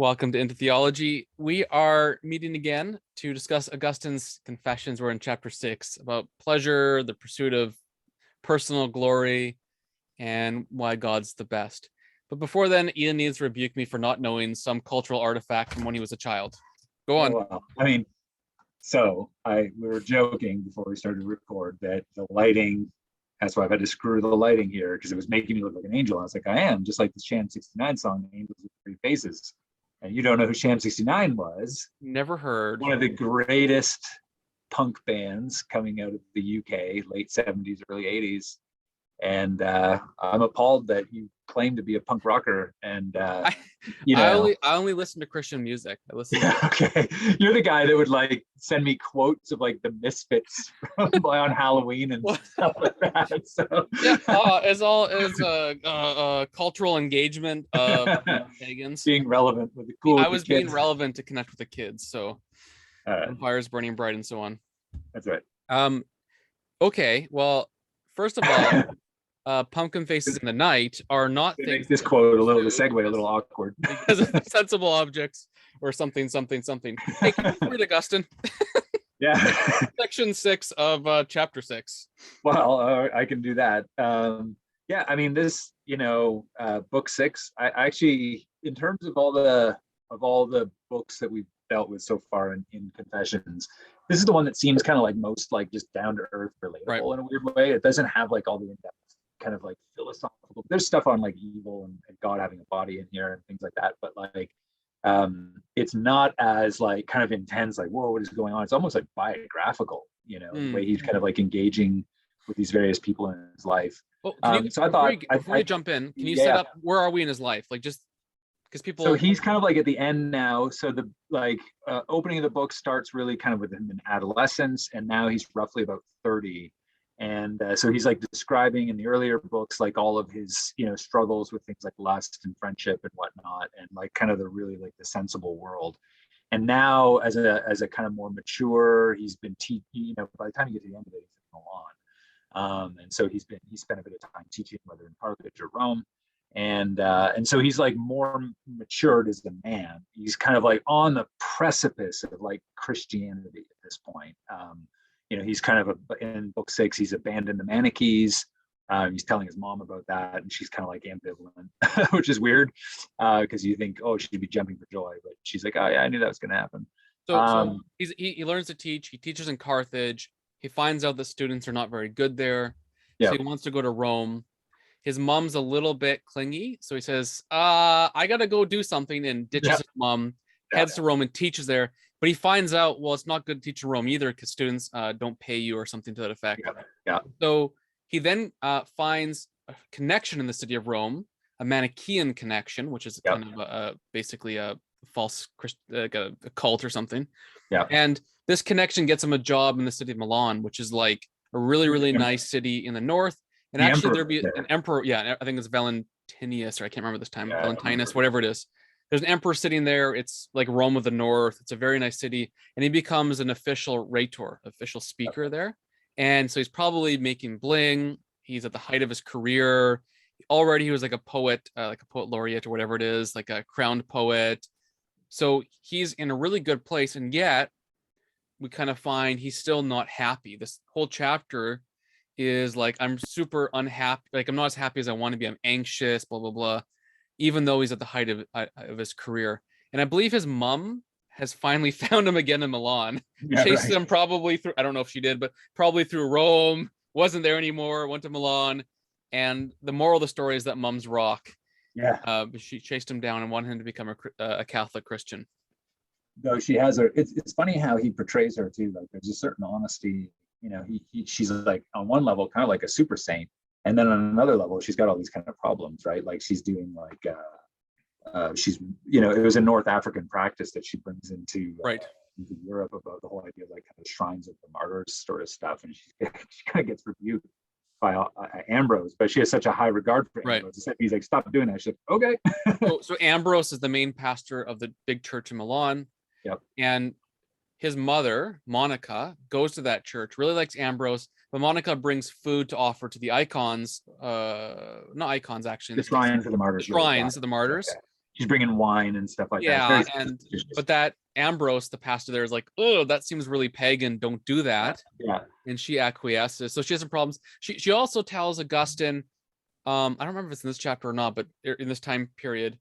Welcome to Into Theology. We are meeting again to discuss Augustine's Confessions. We're in chapter 6 about pleasure, the pursuit of personal glory, and why God's the best. But before then, Ian needs to rebuke me for not knowing some cultural artifact from when he was a child. Go on. Well, we were joking before we started to record that the lighting, that's why I've had to screw the lighting here, because it was making me look like an angel. I was like, I am, just like the Sham 69 song, Angels with Three Faces. And you don't know who Sham 69 was. Never heard. One of the greatest punk bands coming out of the UK, late 70s, early 80s. And I'm appalled that you claim to be a punk rocker. And I only listen to Christian music. I listen. Yeah, okay. You're the guy that would like send me quotes of like the Misfits on Halloween and stuff like that. So yeah, as cultural engagement of pagans being relevant with the cool. I was being relevant to connect with the kids. So Empires Burning Bright and so on. That's right. Okay. Well, first of all. Pumpkin faces in the night are not things. Make this quote a segue a little awkward because of sensible objects or something. Hey, can you read Augustine? Yeah. Section 6 of chapter 6. Well, I can do that. Yeah, I mean this, book 6. I actually, in terms of all the books that we've dealt with so far in Confessions, this is the one that seems kind of like most like just down to earth, relatable in a weird way. It doesn't have like all the in-depth kind of like philosophical. There's stuff on like evil and God having a body in here and things like that, but like it's not as like kind of intense, like whoa, what is going on? It's almost like biographical, the way he's kind of like engaging with these various people in his life. Well, so I thought before you jump in, can you set up where are we in his life? Like just because people. So he's kind of like at the end now. So the opening of the book starts really kind of with him in adolescence, and now he's roughly about 30. And so he's like describing in the earlier books, like all of his, struggles with things like lust and friendship and whatnot, and like kind of the really like the sensible world. And now as a kind of more mature, he's been by the time you get to the end of it, he's in Milan. And so he spent a bit of time teaching, whether in Carthage or Rome. And so he's like more matured as a man. He's kind of like on the precipice of like Christianity at this point. He's kind of in book 6, he's abandoned the Manichees. He's telling his mom about that, and she's kind of like ambivalent, which is weird because you think, oh, she'd be jumping for joy, but she's like, oh yeah, I knew that was going to happen. So he learns to teach. He teaches in Carthage. He finds out the students are not very good there, so he wants to go to Rome. His mom's a little bit clingy, so he says, I gotta go do something, and ditches his mom, heads to Rome and teaches there. But he finds out, well, it's not good to teach in Rome either because students don't pay you or something to that effect. Yeah. So he then finds a connection in the city of Rome, a Manichaean connection, which is kind of basically a false a cult or something. Yeah. And this connection gets him a job in the city of Milan, which is like a really, really nice city in the north. And actually there'd be an emperor. Yeah, I think it's Valentinius, or I can't remember this time. Valentinus, whatever it is. There's an emperor sitting there. It's like Rome of the North. It's a very nice city. And he becomes an official rhetor, official speaker there. And so he's probably making bling. He's at the height of his career. Already he was like a poet laureate or whatever it is, like a crowned poet. So he's in a really good place. And yet we kind of find he's still not happy. This whole chapter is like, I'm super unhappy. Like, I'm not as happy as I want to be. I'm anxious, blah, blah, blah. Even though he's at the height of his career. And I believe his mom has finally found him again in Milan. Chased him probably through, I don't know if she did, but probably through Rome, wasn't there anymore, went to Milan. And the moral of the story is that mom's rock. Yeah. She chased him down and wanted him to become a Catholic Christian. No, she has her. It's funny how he portrays her too. Like there's a certain honesty, she's like on one level, kind of like a super saint. And then on another level, she's got all these kind of problems, right? Like she's doing like, it was a North African practice that she brings into Europe about the whole idea of like kind of shrines of the martyrs sort of stuff. And she kind of gets rebuked by Ambrose, but she has such a high regard for Ambrose. He's like, stop doing that. She's like, okay. so Ambrose is the main pastor of the big church in Milan. Yep. And his mother, Monica, goes to that church, really likes Ambrose, but Monica brings food to offer to the icons, not icons actually. The shrines of the martyrs. The shrines of the martyrs. Okay. she's bringing wine and stuff like that. Yeah, but that Ambrose, the pastor there, is like, oh, that seems really pagan. Don't do that. Yeah. And she acquiesces. So she has some problems. She also tells Augustine, I don't remember if it's in this chapter or not, but in this time period,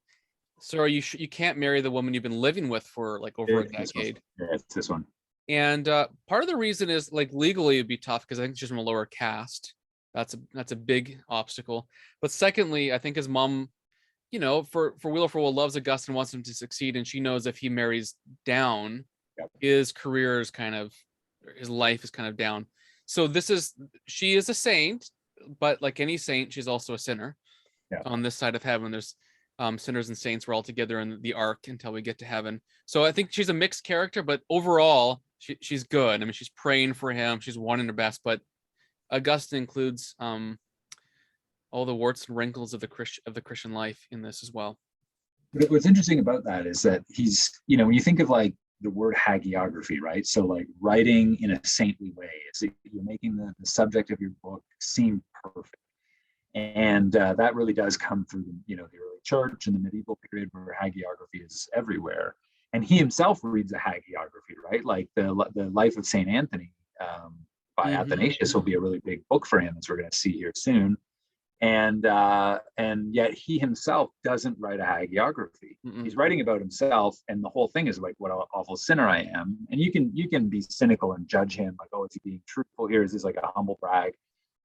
so you can't marry the woman you've been living with for like over a decade. Yeah, it's this one. And part of the reason is like legally it'd be tough because I think she's from a lower caste. That's a big obstacle. But secondly, I think his mom, you know, for Wheel for Will, loves Augustine, wants him to succeed, and she knows if he marries down, his career is kind of, his life is kind of down. So she is a saint, but like any saint, she's also a sinner. On this side of heaven, there's sinners and saints. We're all together in the ark until we get to heaven. So I think she's a mixed character, but overall, she's good. I mean, she's praying for him. She's wanting her best, but Augustine includes all the warts and wrinkles of the Christian life in this as well. But what's interesting about that is that he's, you know, when you think of like the word hagiography, right? So like writing in a saintly way, it's you're making the subject of your book seem perfect. And that really does come through, you know, the early church and the medieval period where hagiography is everywhere. And he himself reads a hagiography, right? Like the life of Saint Anthony by Athanasius will be a really big book for him, as we're going to see here soon. And yet he himself doesn't write a hagiography. He's writing about himself, and the whole thing is like, what an awful sinner I am. And you can be cynical and judge him, like, oh, is he being truthful here? Is this like a humble brag?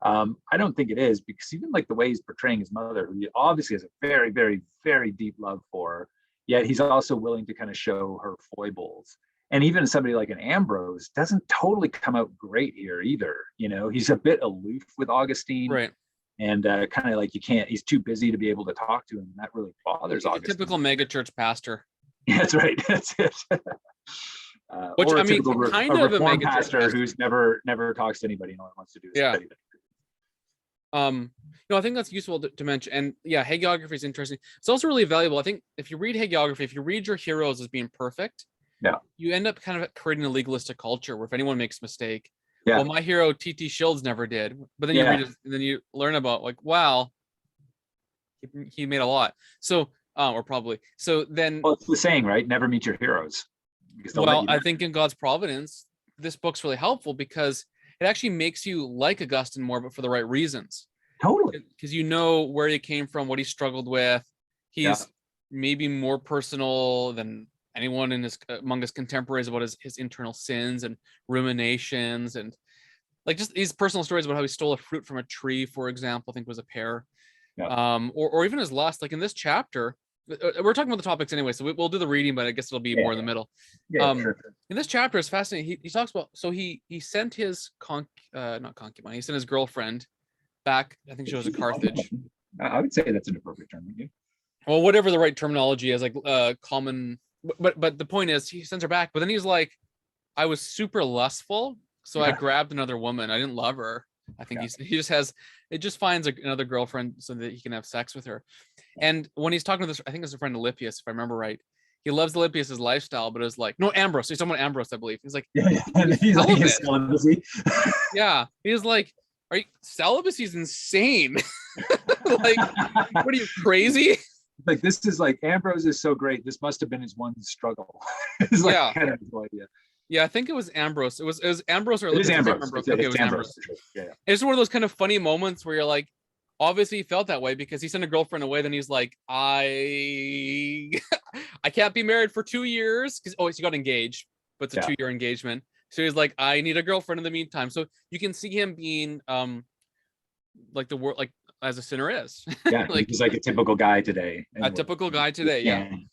I don't think it is, because even like the way he's portraying his mother, who he obviously has a very, very, very deep love for, yet he's also willing to kind of show her foibles. And even somebody like an Ambrose doesn't totally come out great here either. You know, he's a bit aloof with Augustine. Right. And kind of like he's too busy to be able to talk to him. And that really bothers Augustine. Typical megachurch pastor. Yeah, that's right. That's it. Which, I mean, kind of a megachurch pastor who's never talks to anybody and all he wants to do is study them. I think that's useful to mention. And yeah, hagiography is interesting. It's also really valuable. I think if you read hagiography, if you read your heroes as being perfect, you end up kind of creating a legalistic culture where if anyone makes a mistake, well, my hero T.T. Shields never did. But then you read it, and then you learn about like, wow, he made a lot. So, or probably. So then, well, it's the saying, right? Never meet your heroes. Well, I think in God's providence, this book's really helpful because it actually makes you like Augustine more, but for the right reasons. Totally. Because you know where he came from, what he struggled with. He's maybe more personal than anyone among his contemporaries about his internal sins and ruminations, and like just these personal stories about how he stole a fruit from a tree, for example. I think it was a pear. Or even his lust. Like in this chapter, we're talking about the topics anyway, so we'll do the reading, but I guess it'll be more in the middle. Sure. In this chapter, it's fascinating. He talks about, so he sent his not concubine, he sent his girlfriend back. I think she was at Carthage. I would say that's an appropriate term. Well, whatever the right terminology is, like common. But the point is, he sends her back. But then he's like, I was super lustful, so I grabbed another woman. I didn't love her. I think he just finds another girlfriend so that he can have sex with her. And when he's talking to this, I think it's a friend Olympus, if I remember right, he loves Olympus's lifestyle, but it was like, no, Ambrose. He's talking about Ambrose, I believe. He's like, he's like his celibacy. Yeah, he's like, are you celibacy's insane? Like, what are you, crazy? Like, this is like, Ambrose is so great. This must have been his one struggle. It's like kind of no idea. Yeah, I think it was Ambrose. It was Ambrose or it is Ambrose. It was Ambrose. Yeah. It's one of those kind of funny moments where you're like, obviously he felt that way because he sent a girlfriend away. Then he's like, I can't be married for 2 years because he got engaged, but it's a 2-year engagement. So he's like, I need a girlfriend in the meantime. So you can see him being like the world, like as a sinner is. Yeah, like he's like a typical guy today. Typical guy today.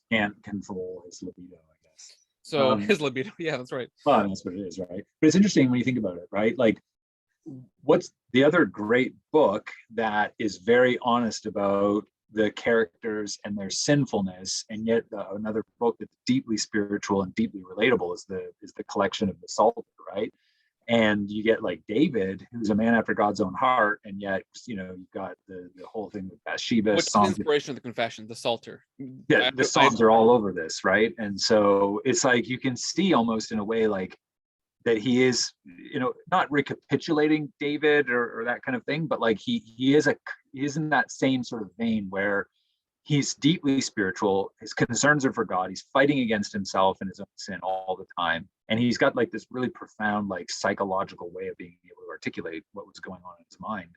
Can't control his libido, I guess. So his libido, that's right. Well, that's what it is, right? But it's interesting when you think about it, right? Like, what's the other great book that is very honest about the characters and their sinfulness, and yet another book that's deeply spiritual and deeply relatable is the collection of the Psalter, right? And you get like David, who's a man after God's own heart, and yet you've got the whole thing with Bathsheba. What's the inspiration of the Confession? The Psalter. Yeah, the Psalms are all over this, right? And so it's like you can see almost in a way like that he is, not recapitulating David or that kind of thing, but like he is in that same sort of vein where he's deeply spiritual. His concerns are for God. He's fighting against himself and his own sin all the time. And he's got like this really profound, like psychological way of being able to articulate what was going on in his mind.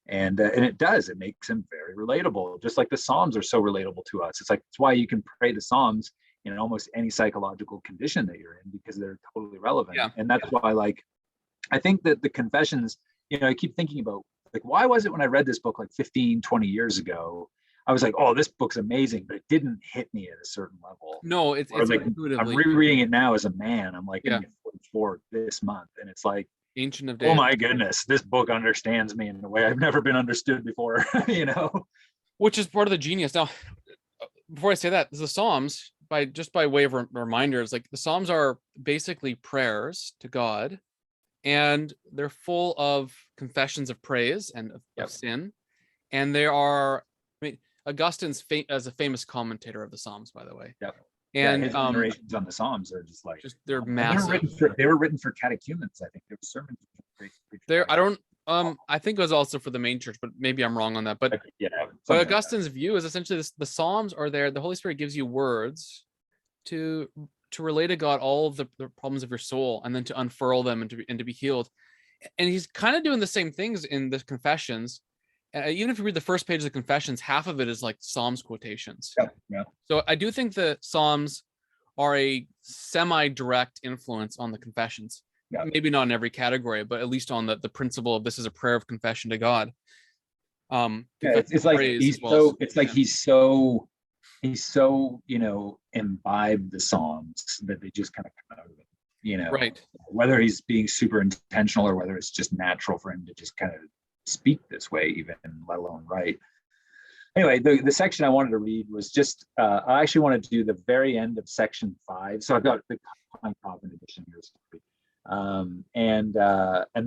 And it makes him very relatable, just like the Psalms are so relatable to us. It's why you can pray the Psalms in almost any psychological condition that you're in, because they're totally relevant. Yeah. And that's why, like, I think that the Confessions, I keep thinking about, like, why was it when I read this book like 15, 20 years ago, I was like, oh, this book's amazing, but it didn't hit me at a certain level. No, it's like, I'm rereading it now as a man. I'm like, yeah, 44 this month. And it's like, Ancient of Days. Oh my goodness, this book understands me in a way I've never been understood before, Which is part of the genius. Now, before I say that, the Psalms, by way of reminders, like the Psalms are basically prayers to God, and they're full of confessions of praise and of sin. And they are, Augustine's as a famous commentator of the Psalms, by the way. Yep. And his narrations on the Psalms are just like, they're massive. They were written for catechumens, I think. There were sermons. I think it was also for the main church, but maybe I'm wrong on that. But so Augustine's view is essentially the Psalms are there. The Holy Spirit gives you words to relate to God all of the problems of your soul, and then to unfurl them and to be healed. And he's kind of doing the same things in the Confessions. Even if you read the first page of the Confessions, half of it is like Psalms quotations. Yeah. So I do think the Psalms are a semi-direct influence on the Confessions. Yeah. Maybe not in every category, but at least on the principle of this is a prayer of confession to God. It's like he's so imbibed the Psalms that they just kind of come out of it. Right. Whether he's being super intentional or whether it's just natural for him to just kind of speak this way, even, let alone write. Anyway, the section I wanted to read was just, I actually want to do the very end of section 5. So I've got the Coffin edition here. And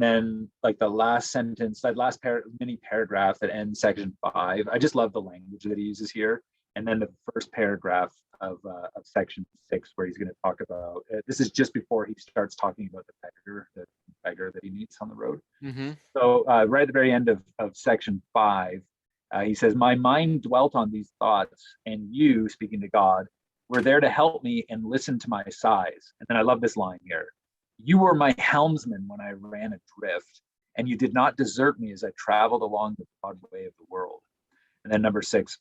then like the last sentence, that last mini paragraph that ends section 5. I just love the language that he uses here. And then the first paragraph of section 6, where he's going to talk about, this is just before he starts talking about the beggar that he meets on the road. Mm-hmm. So right at the very end of section 5, he says, my mind dwelt on these thoughts, and you, speaking to God, were there to help me and listen to my sighs. And then I love this line here. You were my helmsman when I ran adrift, and you did not desert me as I traveled along the broad way of the world. And then number 6,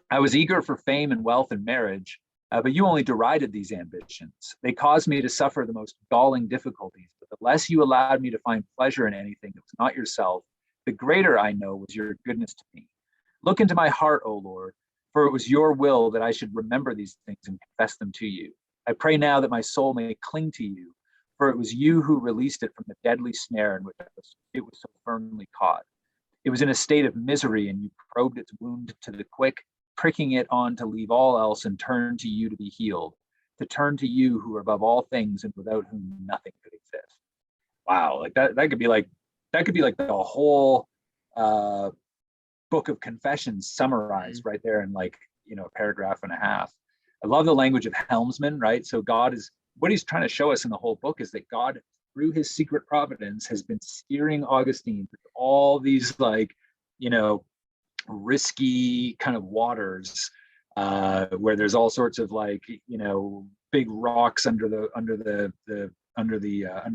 I was eager for fame and wealth and marriage, but you only derided these ambitions. They caused me to suffer the most galling difficulties, but the less you allowed me to find pleasure in anything that was not yourself, the greater I know was your goodness to me. Look into my heart, O Lord, for it was your will that I should remember these things and confess them to you. I pray now that my soul may cling to you, for it was you who released it from the deadly snare in which it was so firmly caught. It was in a state of misery, and you probed its wound to the quick, pricking it on to leave all else and turn to you to be healed, to turn to you who are above all things and without whom nothing could exist. Wow, like that could be like the whole book of Confessions summarized right there in like, a paragraph and a half. I love the language of helmsman, right? So God is, what he's trying to show us in the whole book is that God, through his secret providence, has been steering Augustine through all these like, risky kind of waters where there's all sorts of like, big rocks under the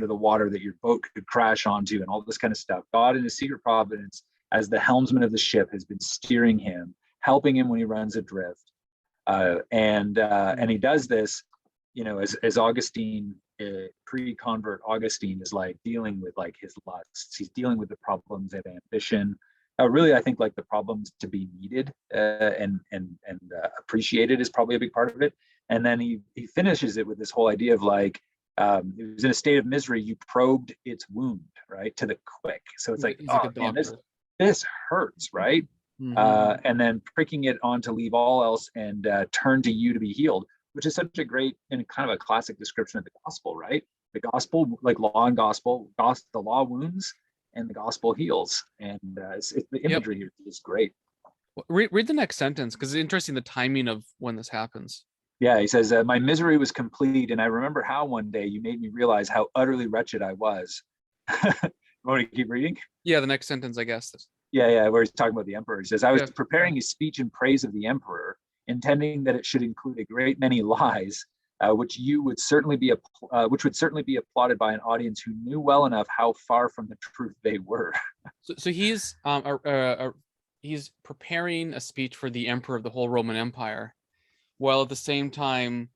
water that your boat could crash onto and all this kind of stuff. God in his secret providence, as the helmsman of the ship, has been steering him, helping him when he runs adrift. And he does this, as Augustine, pre-convert Augustine, is like dealing with like his lusts. He's dealing with the problems of ambition. Really, I think like the problems to be needed and appreciated is probably a big part of it. And then he finishes it with this whole idea of like, it was in a state of misery, you probed its wound, right, to the quick. So it's like, oh man, this hurts, right? Mm-hmm. And then pricking it on to leave all else and turn to you to be healed, which is such a great and kind of a classic description of the gospel, right? The gospel, like law and gospel, the law wounds and the gospel heals. And the imagery here is great. Read the next sentence, because it's interesting the timing of when this happens. Yeah, he says, my misery was complete, and I remember how one day you made me realize how utterly wretched I was. You want me to keep reading? Yeah, the next sentence, I guess. where he's talking about the emperor. He says, I was Yeah. preparing a speech in praise of the emperor, intending that it should include a great many lies, which would certainly be applauded by an audience who knew well enough how far from the truth they were. So he's preparing a speech for the emperor of the whole Roman Empire, while at the same time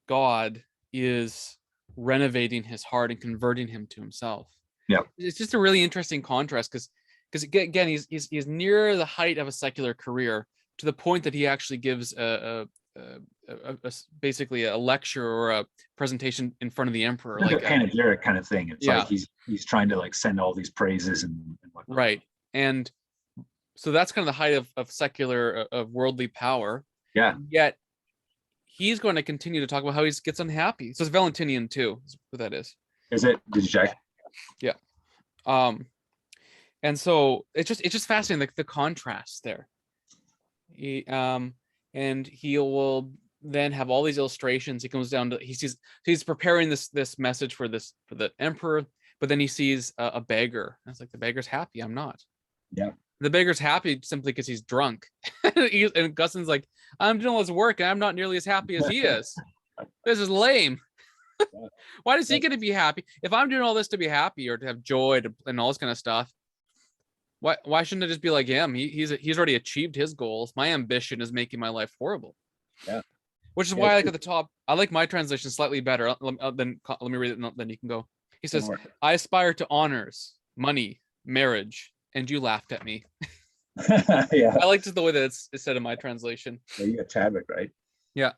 God is renovating his heart and converting him to himself. Yeah, it's just a really interesting contrast, because again, he's near the height of a secular career, to the point that he actually gives basically a lecture or a presentation in front of the emperor, like a panegyric kind of thing. It's like he's trying to like send all these praises and whatnot. Right. And so that's kind of the height of secular, of worldly power. Yeah. Yet he's going to continue to talk about how he gets unhappy. So it's Valentinian too, is what that is. Is it? Did you check? Yeah. And so it's just fascinating, like the contrast there. And he will then have all these illustrations. He comes down to, he's preparing this message for the emperor, but then he sees a beggar. And it's like, the beggar's happy, I'm not. Yeah. The beggar's happy simply because he's drunk. And Augustine's like, I'm doing all this work and I'm not nearly as happy as he is. This is lame. Why does he get to be happy? If I'm doing all this to be happy or to have joy and all this kind of stuff, why shouldn't it just be like him? He's already achieved his goals. My ambition is making my life horrible. Yeah. Which is why I like at the top, I like my translation slightly better. Let me read it, and then you can go. He says, I aspire to honors, money, marriage, and you laughed at me. Yeah. I like just the way that it's said in my translation. Yeah, you got Chadwick, right? Yeah.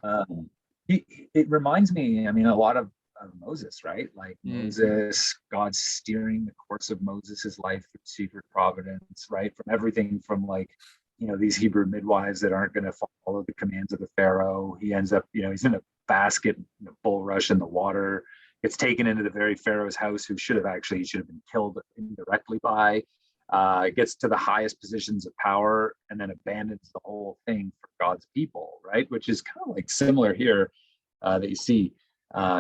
It reminds me, I mean, a lot of Moses, right? Like Moses, God steering the course of Moses's life through secret providence, right? From everything from like, these Hebrew midwives that aren't going to follow the commands of the Pharaoh. He ends up, he's in a basket, bulrush in the water, gets taken into the very Pharaoh's house, who he should have been killed indirectly by. Gets to the highest positions of power and then abandons the whole thing for God's people, right? Which is kind of like similar here that you see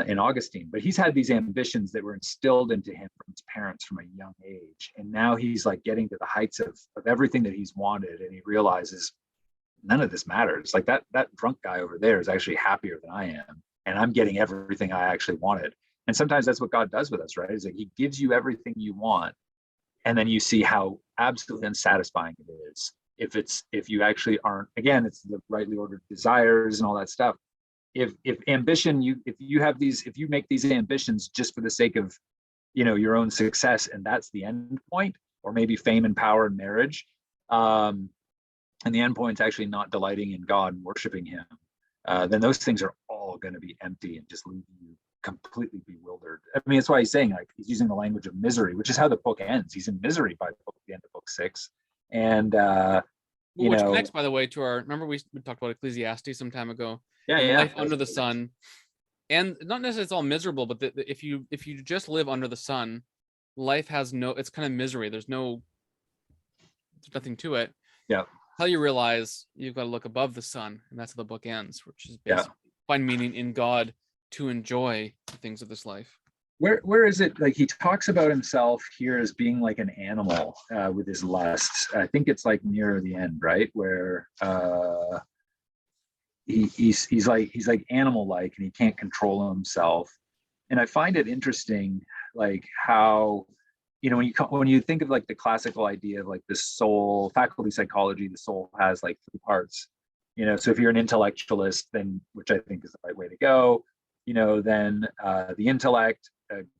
in Augustine. But he's had these ambitions that were instilled into him from his parents from a young age. And now he's like getting to the heights of everything that he's wanted. And he realizes none of this matters. Like that drunk guy over there is actually happier than I am. And I'm getting everything I actually wanted. And sometimes that's what God does with us, right? Is like he gives you everything you want. And then you see how absolutely unsatisfying it is if you actually aren't, again, it's the rightly ordered desires and all that stuff. If ambition, if you make these ambitions just for the sake of, your own success, and that's the end point, or maybe fame and power and marriage, and the end point is actually not delighting in God and worshiping him, then those things are all going to be empty and just leave you completely bewildered. I mean, that's why he's saying, like, he's using the language of misery, which is how the book ends. He's in misery by the end of book 6. And which connects, by the way, to remember we talked about Ecclesiastes some time ago. Life under the sun, and not necessarily it's all miserable, but if you just live under the sun, life has it's kind of misery. There's nothing to it. Yeah. How you realize you've got to look above the sun, and that's how the book ends, which is basically find meaning in God to enjoy the things of this life. Where is it, like he talks about himself here as being like an animal with his lusts? I think it's like near the end, right? Where he's like animal-like and he can't control himself. And I find it interesting, like how, when you think of like the classical idea of like the soul, faculty psychology, the soul has like 3 parts. So if you're an intellectualist, then, which I think is the right way to go, then the intellect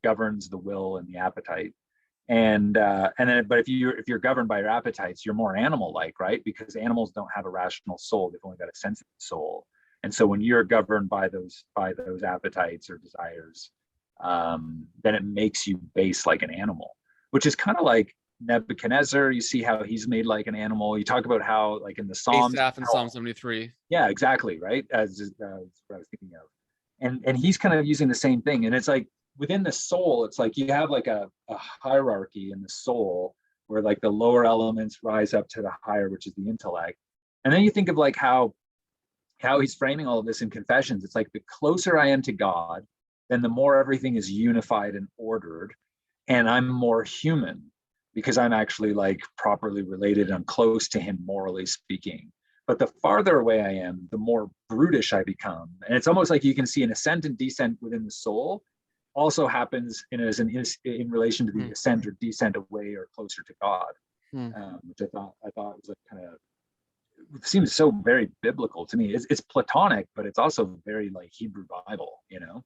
governs the will and the appetite, and then, but if you're governed by your appetites, you're more animal-like, right? Because animals don't have a rational soul; they've only got a sensitive soul. And so when you're governed by those appetites or desires, then it makes you base like an animal, which is kind of like Nebuchadnezzar. You see how he's made like an animal. You talk about how, like in the Psalms, in Psalm 73. Yeah, exactly, right. As what I was thinking of. And he's kind of using the same thing. And it's like within the soul, it's like you have like a hierarchy in the soul where like the lower elements rise up to the higher, which is the intellect. And then you think of like how he's framing all of this in Confessions. It's like the closer I am to God, then the more everything is unified and ordered, and I'm more human. because I'm actually like properly related. I'm close to him morally speaking. But the farther away I am, the more brutish I become. And it's almost like you can see an ascent and descent within the soul also happens in relation to the ascent or descent away or closer to God, which I thought was like kind of, it seems so very biblical to me. It's Platonic, but it's also very like Hebrew Bible, you know?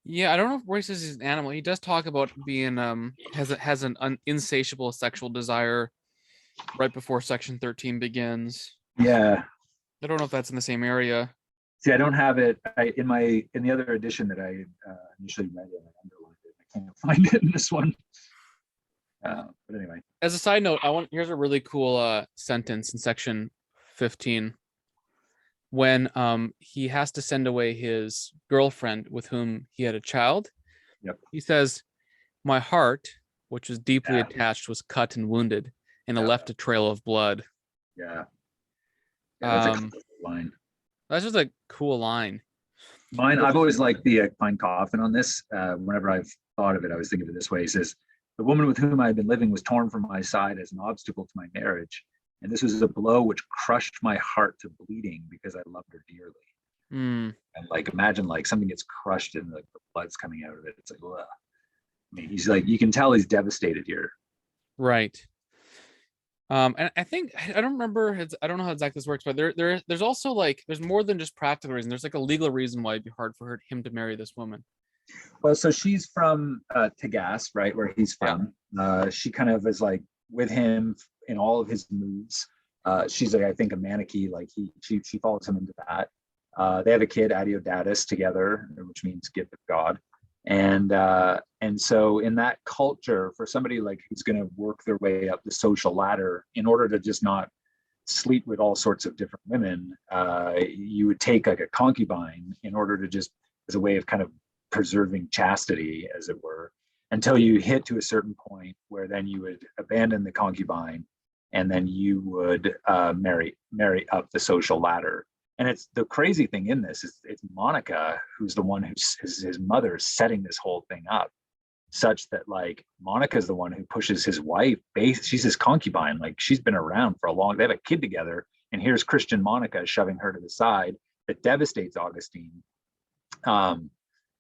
Yeah, I don't know if Royce is an animal. He does talk about being has an insatiable sexual desire right before section 13 begins. Yeah. I don't know if that's in the same area. See, I don't have it in the other edition that I initially read it. I underlined it. I can't find it in this one. But anyway. As a side note, here's a really cool sentence in section 15 when he has to send away his girlfriend with whom he had a child. Yep. He says, "My heart, which was deeply attached, was cut and wounded, and it left a trail of blood." Yeah. That's a cool line. That's just a cool line. Mine, I've always liked the Pine Coffin on this. Whenever I've thought of it, I was thinking of it this way. He says, "The woman with whom I had been living was torn from my side as an obstacle to my marriage. And this was a blow which crushed my heart to bleeding because I loved her dearly." And like, imagine like something gets crushed and like the blood's coming out of it. It's like, ugh. I mean, he's like, you can tell he's devastated here. Right. And I think I don't remember. I don't know how exactly this works, but there's also like there's more than just practical reason. There's like a legal reason why it'd be hard for him to marry this woman. Well, so she's from Tagaste, right, where he's from. Yeah. She kind of is like with him in all of his moves. She's like, I think, a Manichae. Like she follows him into that. They have a kid, Adeodatus, together, which means gift of God. And so in that culture, for somebody like who's going to work their way up the social ladder, in order to just not sleep with all sorts of different women, you would take like a concubine in order to just, as a way of kind of preserving chastity, as it were, until you hit to a certain point where then you would abandon the concubine and then you would marry up the social ladder. And it's the crazy thing in this is it's Monica who's the one who's his mother is setting this whole thing up, such that like Monica's the one who pushes his wife. She's his concubine, like she's been around for a long. They have a kid together, and here's Christian Monica shoving her to the side. That devastates Augustine.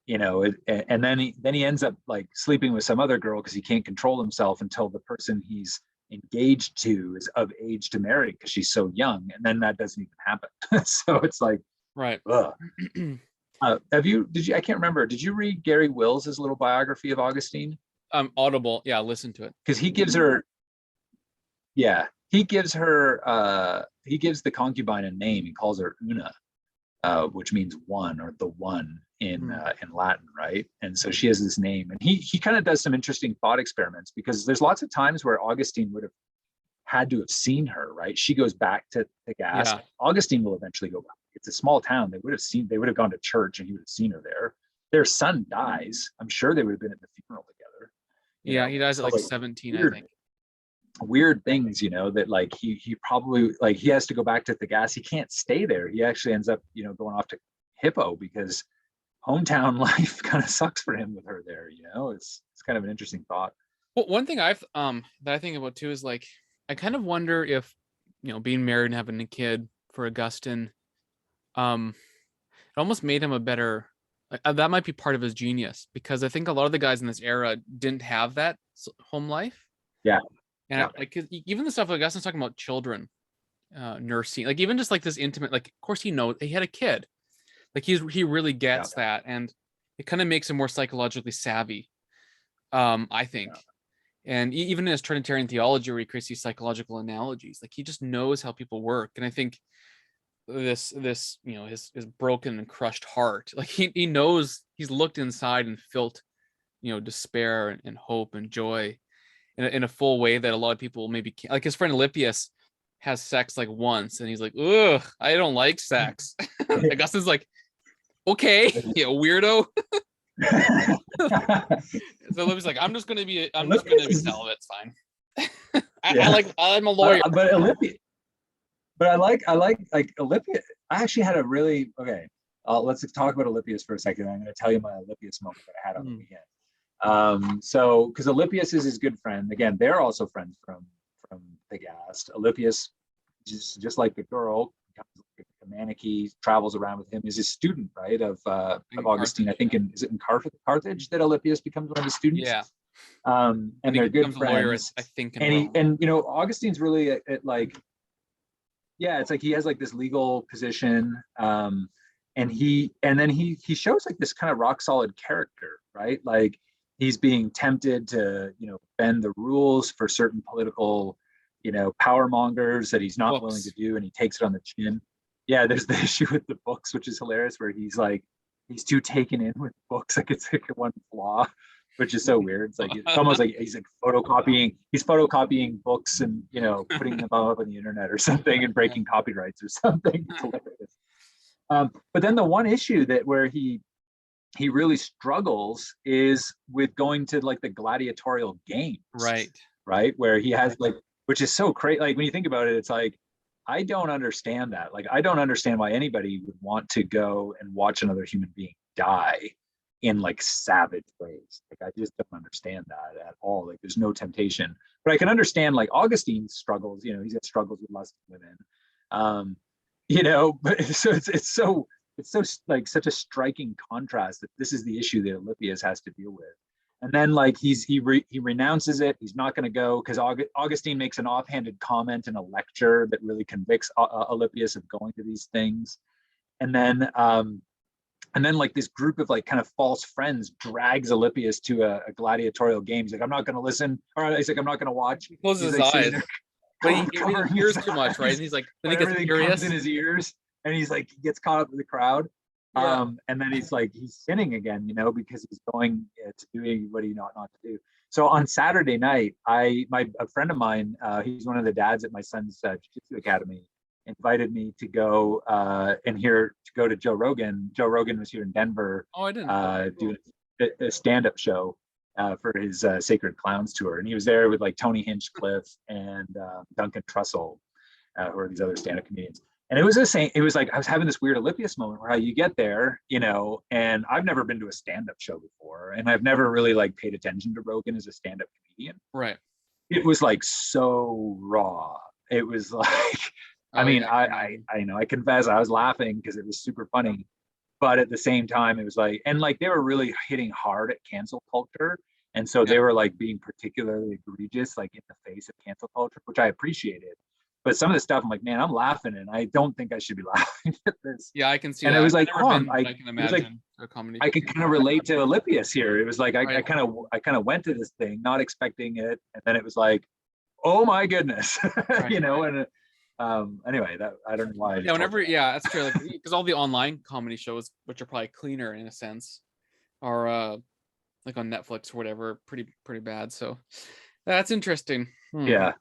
You know, and then he ends up like sleeping with some other girl because he can't control himself until the person he's engaged to is of age to marry because she's so young, and then that doesn't even happen. So it's like, right. Did you I can't remember, did you read Gary Wills's little biography of Augustine? Audible, yeah, listen to it, because he gives the concubine a name. He calls her Una, which means one, or the one in Latin, right? And so she has this name, and he kind of does some interesting thought experiments, because there's lots of times where Augustine would have had to have seen her, right? She goes back to Tagaste. Yeah. Augustine will eventually go back. It's a small town. They would have gone to church and he would have seen her there. Their son dies. I'm sure they would have been at the funeral together. Yeah, he dies at like 17, I think. Weird things, you know, that like he probably, like, he has to go back to Tagaste. He can't stay there. He actually ends up, you know, going off to Hippo because hometown life kind of sucks for him with her there, you know. It's kind of an interesting thought. Well, one thing that I think about too is like, I kind of wonder if, you know, being married and having a kid for Augustine, it almost made him a better, that might be part of his genius, because I think a lot of the guys in this era didn't have that home life. Yeah. And like, even the stuff Augustine's talking about, children, nursing, like even just like this intimate, like, of course he knows he had a kid, like he really gets that, and it kind of makes him more psychologically savvy, I think. And even in his Trinitarian theology, where he creates these psychological analogies, like he just knows how people work. And I think this you know, his broken and crushed heart, like he knows, he's looked inside and felt, you know, despair and hope and joy in a full way that a lot of people maybe can't. Like his friend Alypius has sex like once, and he's like, ugh, I don't like sex. Augustine's like, okay, you know, weirdo. So Alypius like, I'm just gonna be celibate. It's fine. I'm a lawyer. But Alypius. But I like Alypius. I actually had a really let's talk about Alypius for a second. I'm going to tell you my Alypius moment that I had on the weekend. So because Alypius is his good friend. Again, they're also friends from the Gast. Alypius, just like the girl, becomes like a Manichae, travels around with him, is his student, right? Of Augustine. Carthage, I think is it in Carthage that Alypius becomes one of his students? yeah. And they're good friends. I think, in and Rome. and Augustine's really at like, yeah, it's like he has like this legal position, and then he shows like this kind of rock solid character, right? Like he's being tempted to bend the rules for certain political power mongers that he's not willing to do, and he takes it on the chin. Yeah, there's the issue with the books, which is hilarious, where he's too taken in with books, like it's like one flaw, which is so weird. It's like it's almost like he's like photocopying books and putting them up on the internet or something and breaking copyrights or something. It's hilarious. But then the one issue where he really struggles is with going to like the gladiatorial games, right, where he has like, which is so crazy. Like when you think about it, it's like, I don't understand that. Like I don't understand why anybody would want to go and watch another human being die in like savage ways. Like I just don't understand that at all. Like there's no temptation. But I can understand like Augustine's struggles. He's got struggles with lust of women. But so it's so like such a striking contrast that this is the issue that Alypius has to deal with. And then like he renounces it. He's not going to go because Augustine makes an offhanded comment in a lecture that really convicts Alypius of going to these things. And then like this group of like kind of false friends drags Alypius to a gladiatorial game. He's like, I'm not going to listen. Or he's like, I'm not going to watch. He closes his eyes. But he hears too much, right? And he's like, then he gets furious. Comes in his ears, and he's like, he gets caught up with the crowd. Yeah. And then he's sinning again, because he's going to doing what he not to do. So on Saturday night, a friend of mine, he's one of the dads at my son's jiu-jitsu academy, invited me to go to Joe Rogan. Joe Rogan was here in Denver. Oh, I didn't. Doing a stand-up show for his Sacred Clowns tour, and he was there with like Tony Hinchcliffe and Duncan Trussell, who are these other stand-up comedians. And it was the same. It was like I was having this weird Alypius moment where you get there, and I've never been to a stand-up show before, and I've never really like paid attention to Rogan as a stand-up comedian. Right. It was like so raw. It was like, I confess I was laughing because it was super funny, but at the same time it was like, and like they were really hitting hard at cancel culture, and so they were like being particularly egregious, like in the face of cancel culture, which I appreciated. But some of the stuff, I'm like, man, I'm laughing, and I don't think I should be laughing at this. Yeah, I can see. And that. it was like, I can imagine a comedy. I could kind of relate to Alypius here. It was like I kind of went to this thing not expecting it, and then it was like, oh my goodness, And anyway, that I don't know why. That's true. Like because all the online comedy shows, which are probably cleaner in a sense, are like on Netflix or whatever, pretty bad. So that's interesting. Yeah.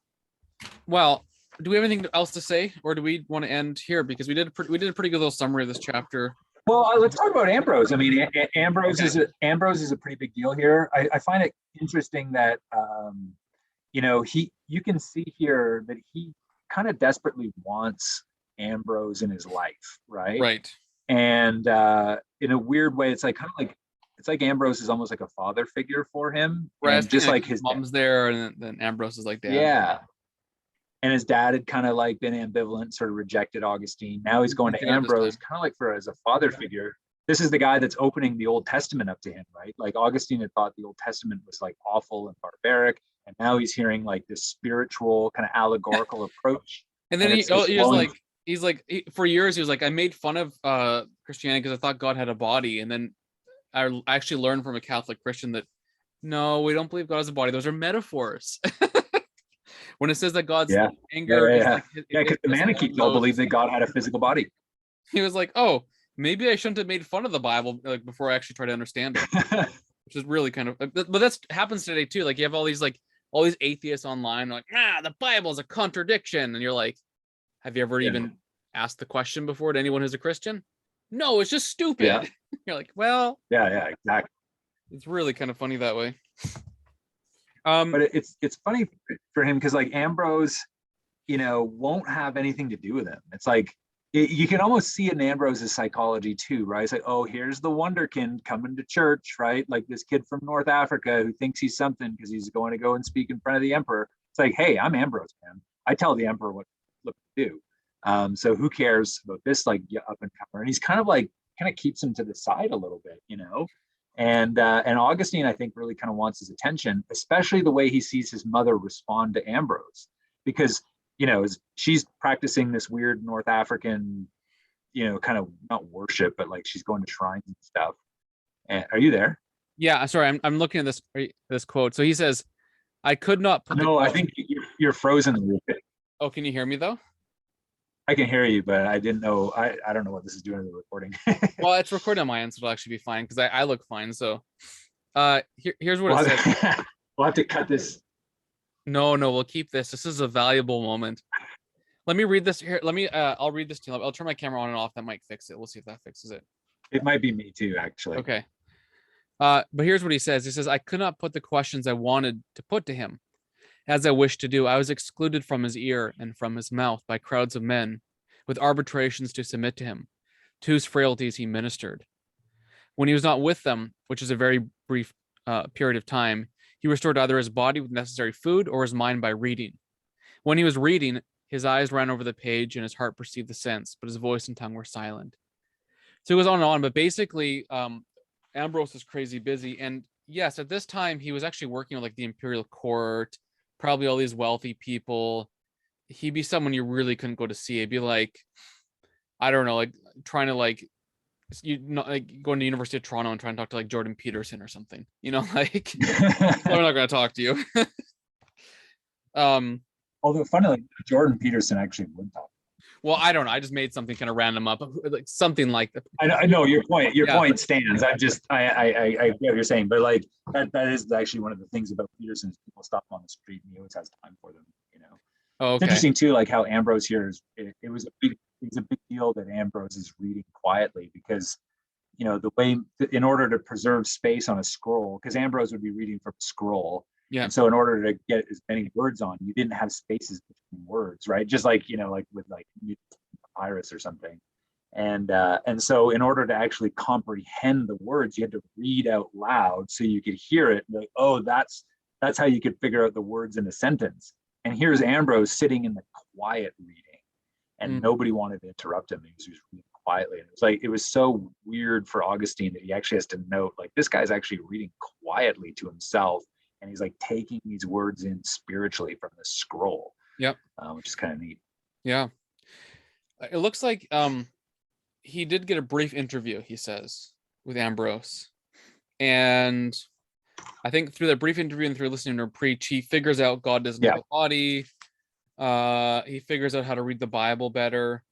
Well, do we have anything else to say, or do we want to end here? Because we did a pretty good little summary of this chapter. Well, let's talk about Ambrose. I mean, Ambrose is a pretty big deal here. I find it interesting that you can see here that he kind of desperately wants Ambrose in his life, right? Right. And in a weird way, it's like Ambrose is almost like a father figure for him, right? And just like his mom's there, and then Ambrose is like dad. Yeah. And his dad had kind of like been ambivalent, sort of rejected Augustine. Now he's going to Ambrose, kind of like as a father figure. This is the guy that's opening the Old Testament up to him, right? Like Augustine had thought the Old Testament was like awful and barbaric, and now he's hearing like this spiritual kind of allegorical approach. And then he's like for years he was like, I made fun of Christianity because I thought God had a body, and then I actually learned from a Catholic Christian that no, we don't believe God has a body; those are metaphors. When it says that God's anger, because the Manichaeans all believe that God had a physical body. He was like, "Oh, maybe I shouldn't have made fun of the Bible like before I actually try to understand it," which is really kind of. But that's happens today too. Like you have all these atheists online, like, the Bible's a contradiction, and you're like, have you ever even asked the question before to anyone who's a Christian? No, it's just stupid. Yeah. You're like, well, yeah, exactly. It's really kind of funny that way. But it's funny for him because like Ambrose, won't have anything to do with him. It's like you can almost see it in Ambrose's psychology too, right? It's like, oh, here's the wonderkind coming to church, right? Like this kid from North Africa who thinks he's something because he's going to go and speak in front of the emperor. It's like, hey, I'm Ambrose, man. I tell the emperor what to do. So who cares about this like up and comer? And he's kind of keeps him to the side a little bit, you know. And Augustine, I think, really kind of wants his attention, especially the way he sees his mother respond to Ambrose, because she's practicing this weird North African, kind of not worship, but like she's going to shrines and stuff. And are you there? Yeah, sorry, I'm looking at this quote. So he says, "I could not put." No, I think you're frozen a little bit. Oh, can you hear me though? I can hear you, but I didn't know. I don't know what this is doing to the recording. Well, it's recorded on my end, so it'll actually be fine because I look fine. So, here's what it says. We'll have to cut this. No, we'll keep this. This is a valuable moment. Let me read this here. I'll read this to you. I'll turn my camera on and off. That might fix it. We'll see if that fixes it. It might be me too, actually. Okay. But here's what he says. He says, "I could not put the questions I wanted to put to him, as I wished to do. I was excluded from his ear and from his mouth by crowds of men, with arbitrations to submit to him, to whose frailties he ministered. When he was not with them, which is a very brief period of time, he restored either his body with necessary food or his mind by reading. When he was reading, his eyes ran over the page and his heart perceived the sense, but his voice and tongue were silent." So he goes on and on, but basically, Ambrose was crazy busy. And yes, at this time, he was actually working with like the imperial court, probably all these wealthy people. He'd be someone you really couldn't go to see. It'd be like, I don't know, like trying to like going to University of Toronto and trying to talk to like Jordan Peterson or something, like I'm not going to talk to you. Although funnily, Jordan Peterson actually would talk. Well, I don't know. I just made something kind of random up, like something like that. I know your point. Your point stands. I get what you're saying, but like that is actually one of the things about Peterson is people stop him on the street and he always has time for them. Oh, okay. It's interesting too, like how Ambrose here is. It was a big deal that Ambrose is reading quietly because, the way in order to preserve space on a scroll, because Ambrose would be reading from a scroll. Yeah. And so in order to get as many words on, you didn't have spaces between words, right? Just like, like with like papyrus or something. And so in order to actually comprehend the words, you had to read out loud so you could hear it. Like, oh, that's how you could figure out the words in a sentence. And here's Ambrose sitting in the quiet reading, and nobody wanted to interrupt him. He was reading quietly. And it was so weird for Augustine that he actually has to note, like, this guy's actually reading quietly to himself. And he's like taking these words in spiritually from the scroll. Yep. Which is kind of neat. Yeah. It looks like he did get a brief interview, he says, with Ambrose. And I think through that brief interview and through listening to her preach, he figures out God doesn't have a body. He figures out how to read the Bible better.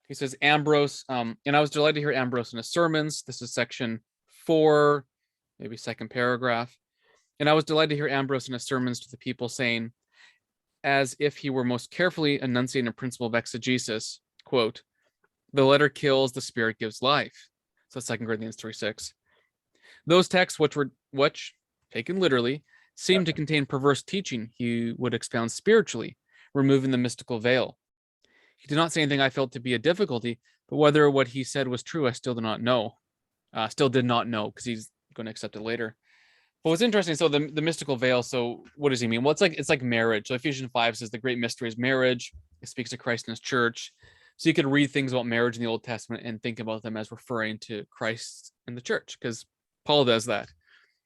He says, Ambrose, and I was delighted to hear Ambrose in his sermons. This is section 4, maybe second paragraph. And I was delighted to hear Ambrose in his sermons to the people saying, as if he were most carefully enunciating a principle of exegesis, quote, "The letter kills, the spirit gives life." So 2 Corinthians 3:6. Those texts, which taken literally, seem to contain perverse teaching, he would expound spiritually, removing the mystical veil. He did not say anything I felt to be a difficulty, but whether what he said was true, I still did not know. Because he's going to accept it later. But what's interesting, so the mystical veil, so what does he mean? Well, it's like marriage. So Ephesians 5 says the great mystery is marriage. It speaks to Christ and his church. So you could read things about marriage in the Old Testament and think about them as referring to Christ and the church, because Paul does that.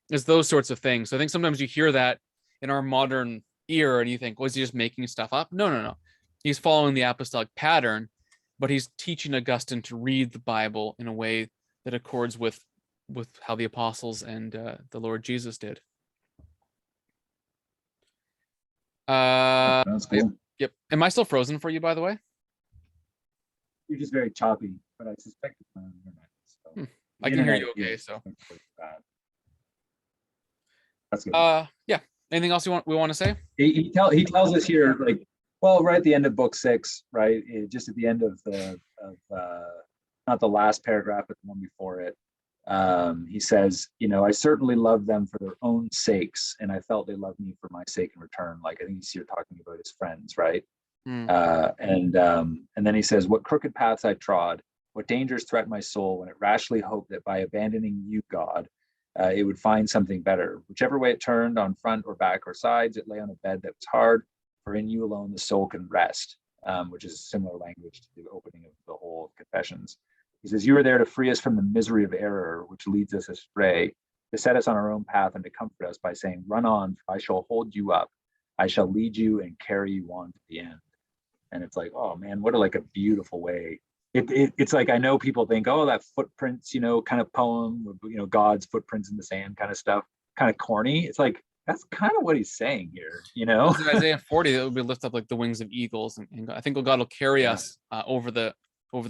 It's those sorts of things. So I think sometimes you hear that in our modern ear and you think, was he just making stuff up? No. He's following the apostolic pattern, but he's teaching Augustine to read the Bible in a way that accords with how the apostles and the Lord Jesus did. That's cool. Yep. Am I still frozen for you, by the way? You're just very choppy, but I suspect it's my internet. So. I can hear you okay, so. That's good. Yeah. Anything else we want to say? He tells us here, like, well, right at the end of book 6, right? Just at the end of not the last paragraph, but the one before it. He says, I certainly love them for their own sakes, and I felt they loved me for my sake in return. Like, I think he's here talking about his friends, right? And then he says, what crooked paths I trod, what dangers threaten my soul when it rashly hoped that by abandoning you, God, it would find something better. Whichever way it turned, on front or back or sides, it lay on a bed that was hard, for in you alone the soul can rest, which is similar language to the opening of the whole Confessions. He says, you are there to free us from the misery of error, which leads us astray, to set us on our own path and to comfort us by saying, run on, for I shall hold you up. I shall lead you and carry you on to the end. And it's like, oh man, what a beautiful way. It's like, I know people think, oh, that footprints, kind of poem, God's footprints in the sand kind of stuff, kind of corny. It's like, that's kind of what he's saying here, Well, in Isaiah 40, that would be lift up like the wings of eagles, and I think God will carry us over the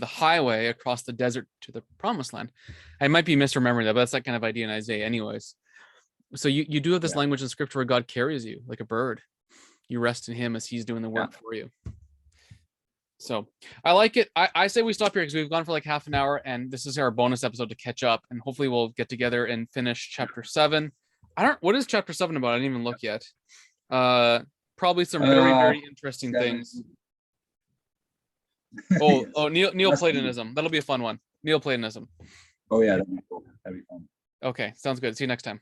highway across the desert to the promised land. I might be misremembering that, but that's that kind of idea in Isaiah anyways. So you do have this language in scripture where God carries you like a bird. You rest in him as he's doing the work for you. So I like it. I say we stop here because we've gone for like half an hour, and this is our bonus episode to catch up, and hopefully we'll get together and finish chapter 7. What is chapter 7 about? I didn't even look yet. Probably some very, very interesting things. Neoplatonism. That'll be a fun one. Neoplatonism. Oh yeah, that'd be cool. That'd be fun. Okay, sounds good. See you next time.